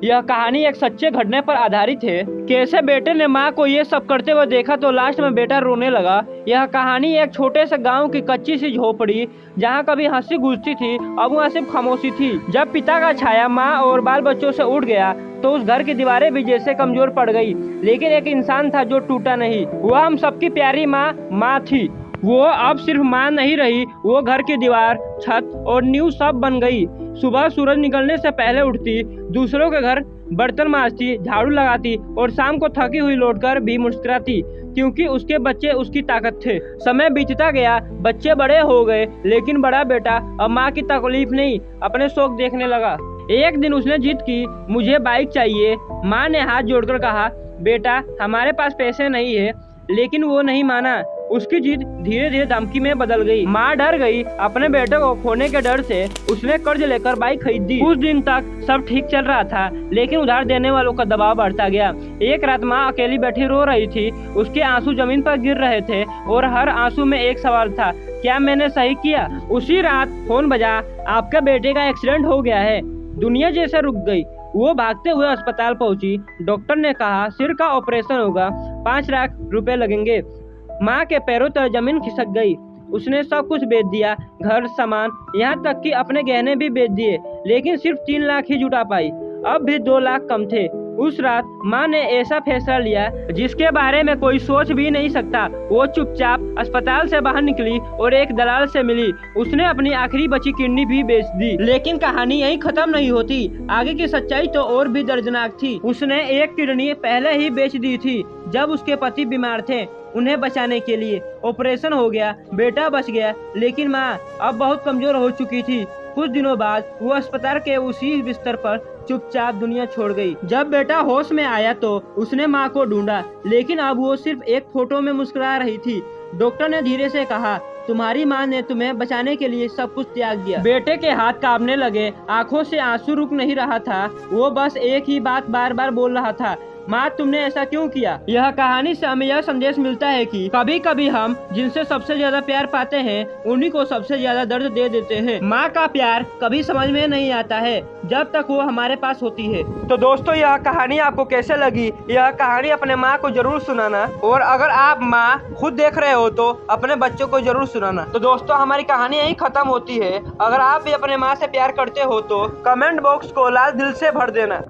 यह कहानी एक सच्चे घटने पर आधारित है। कैसे बेटे ने माँ को ये सब करते हुए देखा तो लास्ट में बेटा रोने लगा। यह कहानी एक छोटे से गांव की कच्ची सी झोपड़ी, जहां कभी हंसी गूंजती थी, अब वहाँ सिर्फ खामोशी थी। जब पिता का छाया माँ और बाल बच्चों से उठ गया तो उस घर की दीवारें भी जैसे कमजोर पड़ गई, लेकिन एक इंसान था जो टूटा नहीं। वह हम सबकी प्यारी माँ थी। वो अब सिर्फ माँ नहीं रही, वो घर की दीवार, छत और नींव सब बन गई। सुबह सूरज निकलने से पहले उठती, दूसरों के घर बर्तन मांजती, झाड़ू लगाती और शाम को थकी हुई लौटकर भी मुस्कुराती, क्योंकि उसके बच्चे उसकी ताकत थे। समय बीतता गया, बच्चे बड़े हो गए, लेकिन बड़ा बेटा अब माँ की तकलीफ नहीं, अपने शौक देखने लगा। एक दिन उसने जिद की, मुझे बाइक चाहिए। माँ ने हाथ जोड़कर कहा, बेटा हमारे पास पैसे नहीं है, लेकिन वो नहीं माना। उसकी जिद धीरे धीरे धमकी में बदल गई। माँ डर गई। अपने बेटे को खोने के डर से उसने कर्ज लेकर बाइक खरीदी। कुछ दिन तक सब ठीक चल रहा था, लेकिन उधार देने वालों का दबाव बढ़ता गया। एक रात माँ अकेली बैठी रो रही थी। उसके आंसू जमीन पर गिर रहे थे और हर आंसू में एक सवाल था, क्या मैंने सही किया? उसी रात फोन बजा, आपके बेटे का एक्सीडेंट हो गया है। दुनिया जैसे रुक गई। वो भागते हुए अस्पताल पहुंची। डॉक्टर ने कहा सिर का ऑपरेशन होगा, 5 लाख रुपए लगेंगे। माँ के पैरों तले जमीन खिसक गई। उसने सब कुछ बेच दिया, घर, सामान, यहाँ तक कि अपने गहने भी बेच दिए, लेकिन सिर्फ 3 लाख ही जुटा पाई। अब भी 2 लाख कम थे। उस रात माँ ने ऐसा फैसला लिया जिसके बारे में कोई सोच भी नहीं सकता। वो चुपचाप अस्पताल से बाहर निकली और एक दलाल से मिली। उसने अपनी आखिरी बची किडनी भी बेच दी। लेकिन कहानी यहीं खत्म नहीं होती। आगे की सच्चाई तो और भी दर्दनाक थी। उसने एक किडनी पहले ही बेच दी थी जब उसके पति बीमार थे। उन्हें बचाने के लिए ऑपरेशन हो गया, बेटा बच गया, लेकिन माँ अब बहुत कमजोर हो चुकी थी। कुछ दिनों बाद वो अस्पताल के उसी बिस्तर पर चुपचाप दुनिया छोड़ गई। जब बेटा होश में आया तो उसने माँ को ढूंढा, लेकिन अब वो सिर्फ एक फोटो में मुस्कुरा रही थी। डॉक्टर ने धीरे से कहा, तुम्हारी माँ ने तुम्हें बचाने के लिए सब कुछ त्याग दिया। बेटे के हाथ कांपने लगे, आंखों से आंसू रुक नहीं रहा था। वो बस एक ही बात बार बार बोल रहा था, माँ तुमने ऐसा क्यों किया? यह कहानी से हमें यह संदेश मिलता है कि कभी कभी हम जिनसे सबसे ज्यादा प्यार पाते हैं उन्हीं को सबसे ज्यादा दर्द दे देते हैं। माँ का प्यार कभी समझ में नहीं आता है जब तक वो हमारे पास होती है। तो दोस्तों यह कहानी आपको कैसे लगी? यह कहानी अपने माँ को जरूर सुनाना, और अगर आप माँ खुद देख रहे हो तो अपने बच्चों को जरूर सुनाना। तो दोस्तों हमारी कहानी यही खत्म होती है। अगर आप भी अपने माँ से प्यार करते हो तो कमेंट बॉक्स को लाल दिल से भर देना।